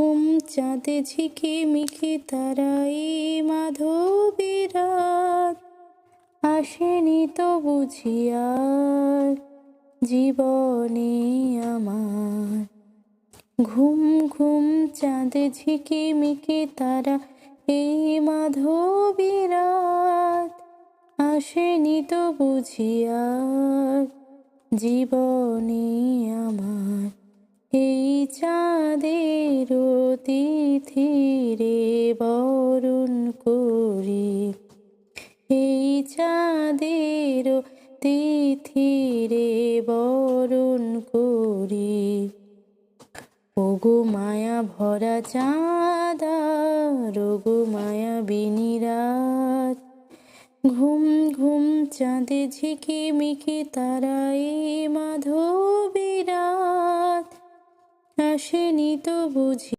ঘুম চাঁদে ঝিকিমিকি তারাই মাধবী রাত, আসেনি তো বুঝি আর জীবনে আমার। ঘুম ঘুম চাঁদে ঝিকিমিকি তারা এই মাধবী রাত, আসেনি তো বুঝি আর জীবনে আমার। এই চাঁদের তিথিরে বরণ করি, এই চাঁদের তিথিরে বরণ করি। ওগো মায়া ভরা চাঁদ আর ওগো মায়াবিনী রাত, ঘুম ঘুম চাঁদে ঝিকিমিকি তারাই মাধবী রাত, আসেনি তো বুঝি।